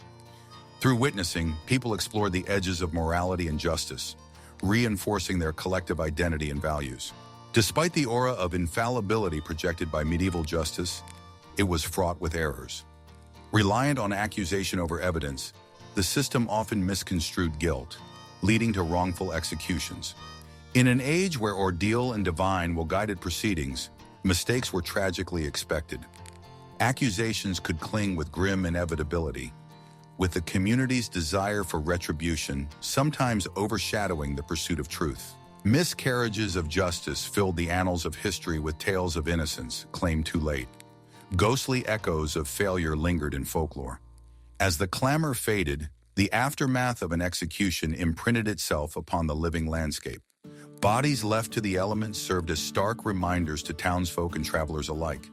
Through witnessing, people explored the edges of morality and justice, reinforcing their collective identity and values. Despite the aura of infallibility projected by medieval justice, it was fraught with errors. Reliant on accusation over evidence, the system often misconstrued guilt, leading to wrongful executions. In an age where ordeal and divine will guided proceedings, mistakes were tragically expected. Accusations could cling with grim inevitability, with the community's desire for retribution sometimes overshadowing the pursuit of truth. Miscarriages of justice filled the annals of history with tales of innocence claimed too late. Ghostly echoes of failure lingered in folklore. As the clamor faded, the aftermath of an execution imprinted itself upon the living landscape. Bodies left to the elements served as stark reminders to townsfolk and travelers alike.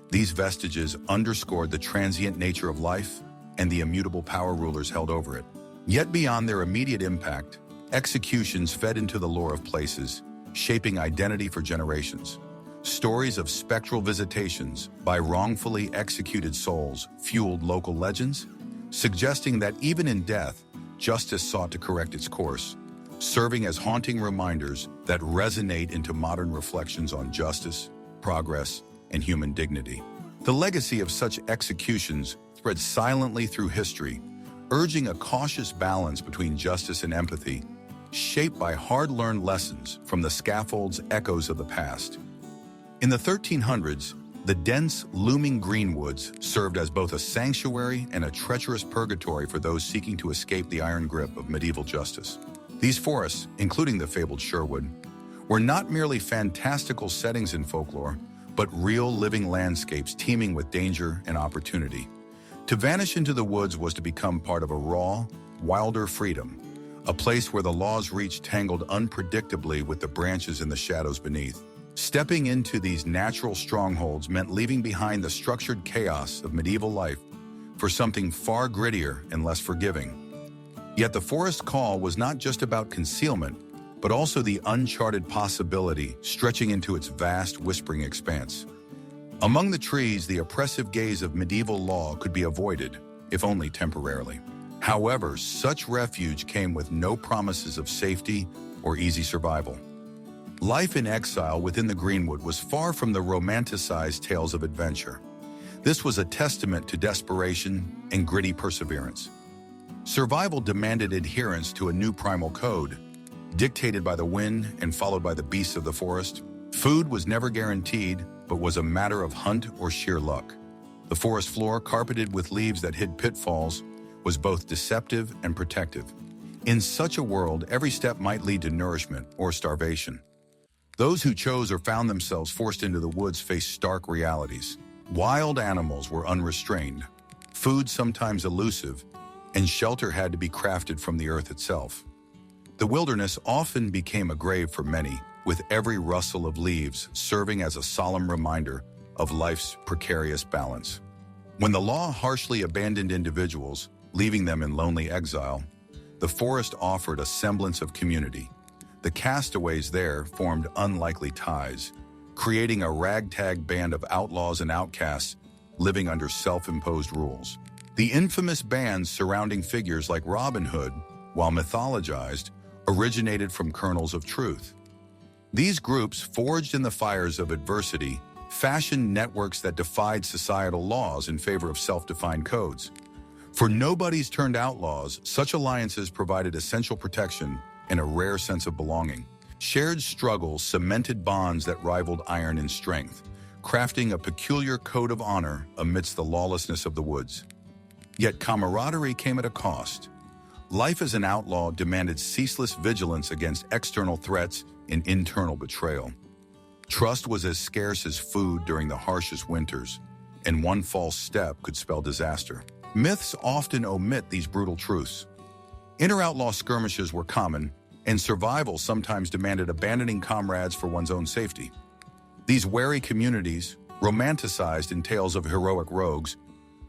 These vestiges underscored the transient nature of life and the immutable power rulers held over it. Yet beyond their immediate impact, executions fed into the lore of places, shaping identity for generations. Stories of spectral visitations by wrongfully executed souls fueled local legends, suggesting that even in death, justice sought to correct its course, serving as haunting reminders that resonate into modern reflections on justice, progress, and human dignity. The legacy of such executions spread silently through history, urging a cautious balance between justice and empathy, shaped by hard-learned lessons from the scaffold's echoes of the past. In the 1300s, The dense, looming greenwoods served as both a sanctuary and a treacherous purgatory for those seeking to escape the iron grip of medieval justice. These forests, including the fabled Sherwood, were not merely fantastical settings in folklore, but real living landscapes teeming with danger and opportunity. To vanish into the woods was to become part of a raw, wilder freedom, a place where the laws reached tangled unpredictably with the branches and the shadows beneath. Stepping into these natural strongholds meant leaving behind the structured chaos of medieval life for something far grittier and less forgiving. Yet the forest call was not just about concealment, but also the uncharted possibility stretching into its vast, whispering expanse. Among the trees, the oppressive gaze of medieval law could be avoided, if only temporarily. However, such refuge came with no promises of safety or easy survival. Life in exile within the Greenwood was far from the romanticized tales of adventure. This was a testament to desperation and gritty perseverance. Survival demanded adherence to a new primal code, dictated by the wind and followed by the beasts of the forest. Food was never guaranteed, but was a matter of hunt or sheer luck. The forest floor, carpeted with leaves that hid pitfalls, was both deceptive and protective. In such a world, every step might lead to nourishment or starvation. Those who chose or found themselves forced into the woods faced stark realities. Wild animals were unrestrained, food sometimes elusive, and shelter had to be crafted from the earth itself. The wilderness often became a grave for many, with every rustle of leaves serving as a solemn reminder of life's precarious balance. When the law harshly abandoned individuals, leaving them in lonely exile, the forest offered a semblance of community. The castaways there formed unlikely ties, creating a ragtag band of outlaws and outcasts living under self-imposed rules. The infamous bands surrounding figures like Robin Hood, while mythologized, originated from kernels of truth. These groups, forged in the fires of adversity, fashioned networks that defied societal laws in favor of self-defined codes. For nobodies turned outlaws, such alliances provided essential protection and a rare sense of belonging. Shared struggles cemented bonds that rivaled iron in strength, crafting a peculiar code of honor amidst the lawlessness of the woods. Yet camaraderie came at a cost. Life as an outlaw demanded ceaseless vigilance against external threats and internal betrayal. Trust was as scarce as food during the harshest winters, and one false step could spell disaster. Myths often omit these brutal truths. Inter-outlaw skirmishes were common, and survival sometimes demanded abandoning comrades for one's own safety. These wary communities, romanticized in tales of heroic rogues,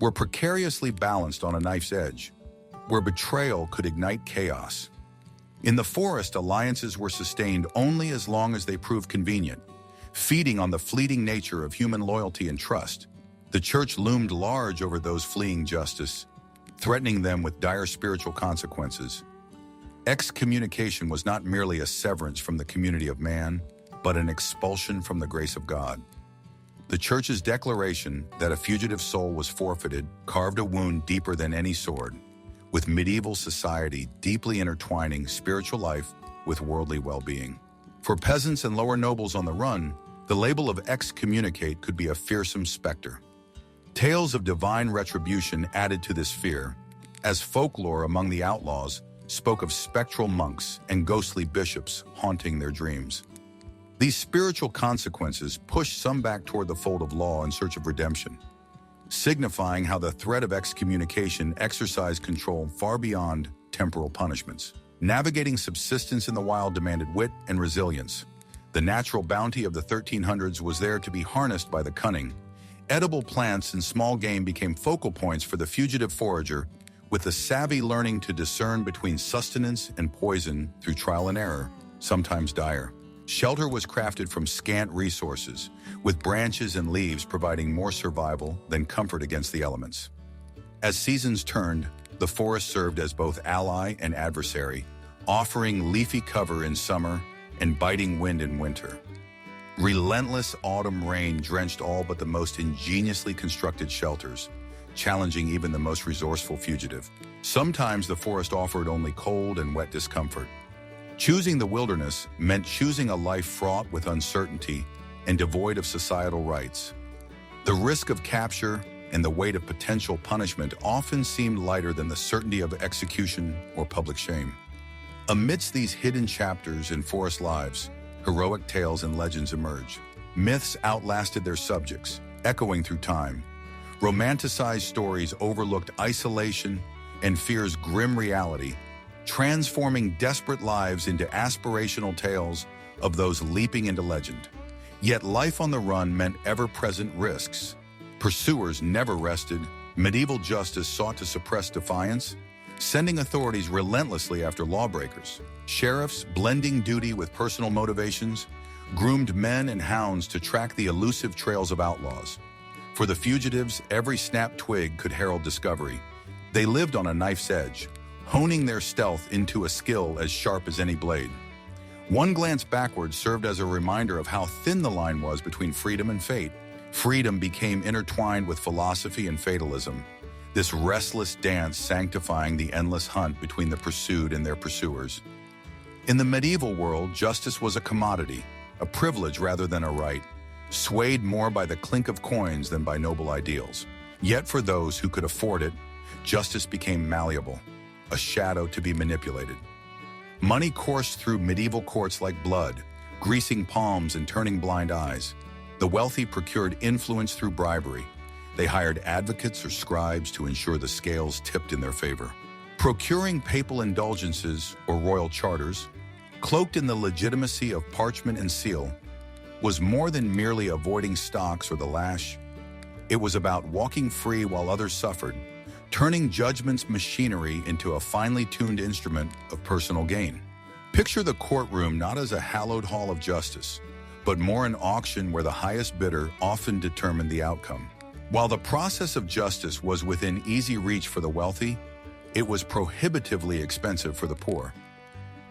were precariously balanced on a knife's edge, where betrayal could ignite chaos. In the forest, alliances were sustained only as long as they proved convenient, feeding on the fleeting nature of human loyalty and trust. The church loomed large over those fleeing justice, threatening them with dire spiritual consequences. Excommunication was not merely a severance from the community of man, but an expulsion from the grace of God. The church's declaration that a fugitive soul was forfeited carved a wound deeper than any sword, with medieval society deeply intertwining spiritual life with worldly well-being. For peasants and lower nobles on the run, the label of excommunicate could be a fearsome specter. Tales of divine retribution added to this fear, as folklore among the outlaws spoke of spectral monks and ghostly bishops haunting their dreams. These spiritual consequences pushed some back toward the fold of law in search of redemption, signifying how the threat of excommunication exercised control far beyond temporal punishments. Navigating subsistence in the wild demanded wit and resilience. The natural bounty of the 1300s was there to be harnessed by the cunning. Edible plants and small game became focal points for the fugitive forager, with the savvy learning to discern between sustenance and poison through trial and error, sometimes dire. Shelter was crafted from scant resources, with branches and leaves providing more survival than comfort against the elements. As seasons turned, the forest served as both ally and adversary, offering leafy cover in summer and biting wind in winter. Relentless autumn rain drenched all but the most ingeniously constructed shelters, challenging even the most resourceful fugitive. Sometimes the forest offered only cold and wet discomfort. Choosing the wilderness meant choosing a life fraught with uncertainty and devoid of societal rights. The risk of capture and the weight of potential punishment often seemed lighter than the certainty of execution or public shame. Amidst these hidden chapters in forest lives, heroic tales and legends emerge. Myths outlasted their subjects, echoing through time. Romanticized stories overlooked isolation and fear's grim reality, transforming desperate lives into aspirational tales of those leaping into legend. Yet life on the run meant ever-present risks. Pursuers never rested. Medieval justice sought to suppress defiance, sending authorities relentlessly after lawbreakers. Sheriffs, blending duty with personal motivations, groomed men and hounds to track the elusive trails of outlaws. For the fugitives, every snapped twig could herald discovery. They lived on a knife's edge, honing their stealth into a skill as sharp as any blade. One glance backwards served as a reminder of how thin the line was between freedom and fate. Freedom became intertwined with philosophy and fatalism, this restless dance sanctifying the endless hunt between the pursued and their pursuers. In the medieval world, justice was a commodity, a privilege rather than a right, swayed more by the clink of coins than by noble ideals. Yet for those who could afford it, justice became malleable, a shadow to be manipulated. Money coursed through medieval courts like blood, greasing palms and turning blind eyes. The wealthy procured influence through bribery. They hired advocates or scribes to ensure the scales tipped in their favor. Procuring papal indulgences or royal charters, cloaked in the legitimacy of parchment and seal, was more than merely avoiding stocks or the lash. It was about walking free while others suffered, turning judgment's machinery into a finely tuned instrument of personal gain. Picture the courtroom not as a hallowed hall of justice, but more an auction where the highest bidder often determined the outcome. While the process of justice was within easy reach for the wealthy, it was prohibitively expensive for the poor.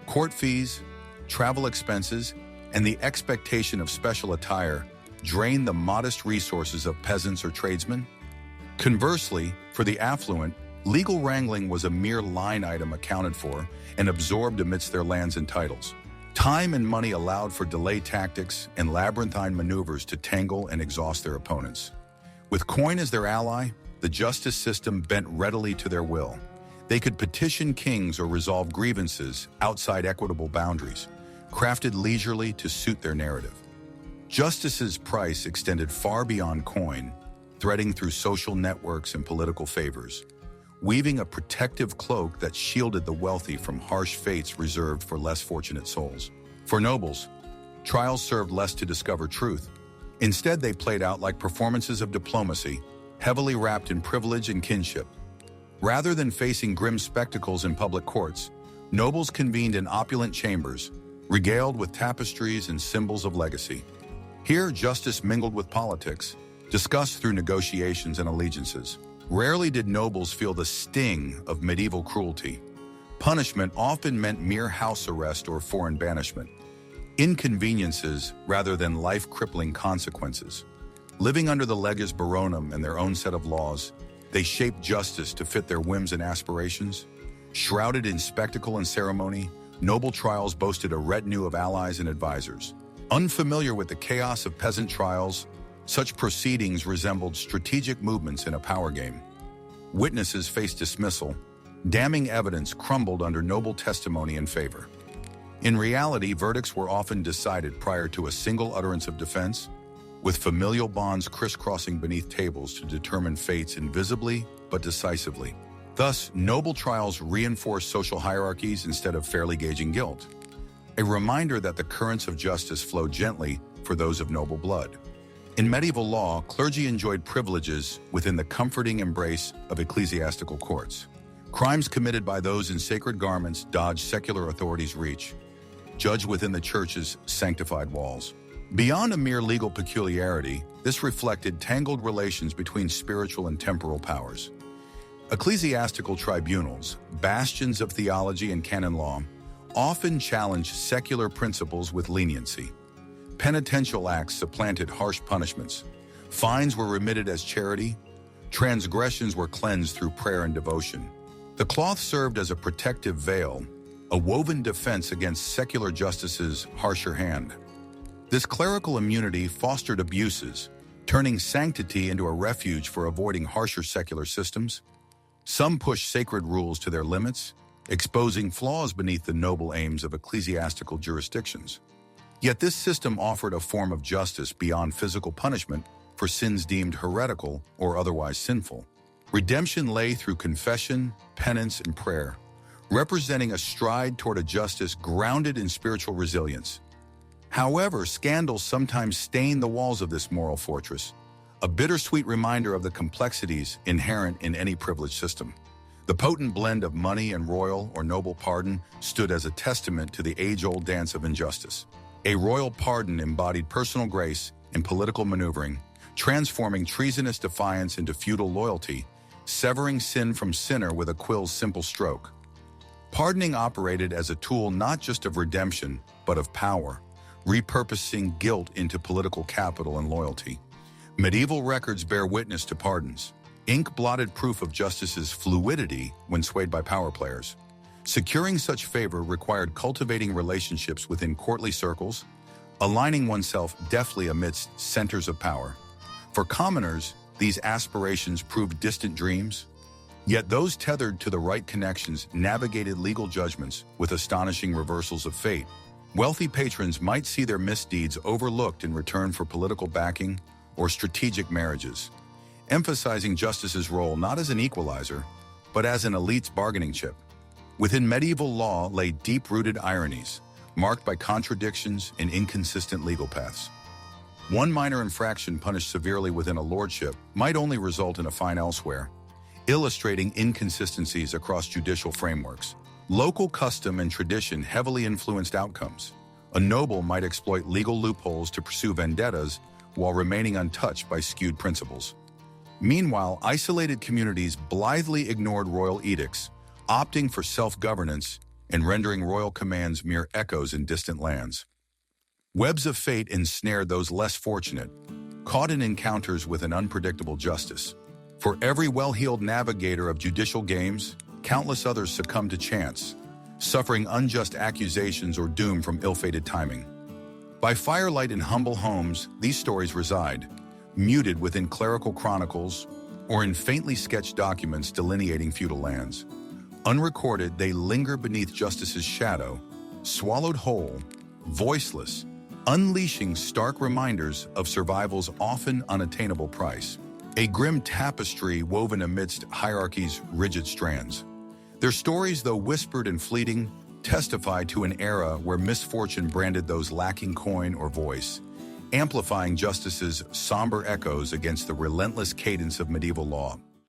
Court fees, travel expenses, and the expectation of special attire drained the modest resources of peasants or tradesmen. Conversely, for the affluent, legal wrangling was a mere line item accounted for and absorbed amidst their lands and titles. Time and money allowed for delay tactics and labyrinthine maneuvers to tangle and exhaust their opponents. With coin as their ally, the justice system bent readily to their will. They could petition kings or resolve grievances outside equitable boundaries, crafted leisurely to suit their narrative. Justice's price extended far beyond coin, threading through social networks and political favors, weaving a protective cloak that shielded the wealthy from harsh fates reserved for less fortunate souls. For nobles, trials served less to discover truth. Instead, they played out like performances of diplomacy, heavily wrapped in privilege and kinship. Rather than facing grim spectacles in public courts, nobles convened in opulent chambers, regaled with tapestries and symbols of legacy. Here, justice mingled with politics, discussed through negotiations and allegiances. Rarely did nobles feel the sting of medieval cruelty. Punishment often meant mere house arrest or foreign banishment, inconveniences rather than life-crippling consequences. Living under the leges baronum and their own set of laws, they shaped justice to fit their whims and aspirations. Shrouded in spectacle and ceremony, noble trials boasted a retinue of allies and advisors. Unfamiliar with the chaos of peasant trials, such proceedings resembled strategic movements in a power game. Witnesses faced dismissal. Damning evidence crumbled under noble testimony in favor. In reality, verdicts were often decided prior to a single utterance of defense, with familial bonds crisscrossing beneath tables to determine fates invisibly but decisively. Thus, noble trials reinforced social hierarchies instead of fairly gauging guilt. A reminder that the currents of justice flow gently for those of noble blood. In medieval law, clergy enjoyed privileges within the comforting embrace of ecclesiastical courts. Crimes committed by those in sacred garments dodged secular authorities' reach, judged within the church's sanctified walls. Beyond a mere legal peculiarity, this reflected tangled relations between spiritual and temporal powers. Ecclesiastical tribunals, bastions of theology and canon law, often challenged secular principles with leniency. Penitential acts supplanted harsh punishments. Fines were remitted as charity. Transgressions were cleansed through prayer and devotion. The cloth served as a protective veil, a woven defense against secular justice's harsher hand. This clerical immunity fostered abuses, turning sanctity into a refuge for avoiding harsher secular systems. Some push sacred rules to their limits, exposing flaws beneath the noble aims of ecclesiastical jurisdictions. Yet this system offered a form of justice beyond physical punishment for sins deemed heretical or otherwise sinful. Redemption lay through confession, penance, and prayer, representing a stride toward a justice grounded in spiritual resilience. However, scandals sometimes stain the walls of this moral fortress, a bittersweet reminder of the complexities inherent in any privileged system. The potent blend of money and royal or noble pardon stood as a testament to the age-old dance of injustice. A royal pardon embodied personal grace and political maneuvering, transforming treasonous defiance into feudal loyalty, severing sin from sinner with a quill's simple stroke. Pardoning operated as a tool not just of redemption, but of power, repurposing guilt into political capital and loyalty. Medieval records bear witness to pardons, ink-blotted proof of justice's fluidity when swayed by power players. Securing such favor required cultivating relationships within courtly circles, aligning oneself deftly amidst centers of power. For commoners, these aspirations proved distant dreams, yet those tethered to the right connections navigated legal judgments with astonishing reversals of fate. Wealthy patrons might see their misdeeds overlooked in return for political backing or strategic marriages, emphasizing justice's role not as an equalizer, but as an elite's bargaining chip. Within medieval law lay deep-rooted ironies, marked by contradictions and inconsistent legal paths. One minor infraction punished severely within a lordship might only result in a fine elsewhere, illustrating inconsistencies across judicial frameworks. Local custom and tradition heavily influenced outcomes. A noble might exploit legal loopholes to pursue vendettas while remaining untouched by skewed principles. Meanwhile, isolated communities blithely ignored royal edicts, opting for self-governance and rendering royal commands mere echoes in distant lands. Webs of fate ensnared those less fortunate, caught in encounters with an unpredictable justice. For every well-heeled navigator of judicial games, countless others succumbed to chance, suffering unjust accusations or doom from ill-fated timing. By firelight in humble homes, these stories reside, muted within clerical chronicles or in faintly sketched documents delineating feudal lands. Unrecorded, they linger beneath justice's shadow, swallowed whole, voiceless, unleashing stark reminders of survival's often unattainable price. A grim tapestry woven amidst hierarchy's rigid strands. Their stories, though whispered and fleeting, testify to an era where misfortune branded those lacking coin or voice, amplifying justice's somber echoes against the relentless cadence of medieval law.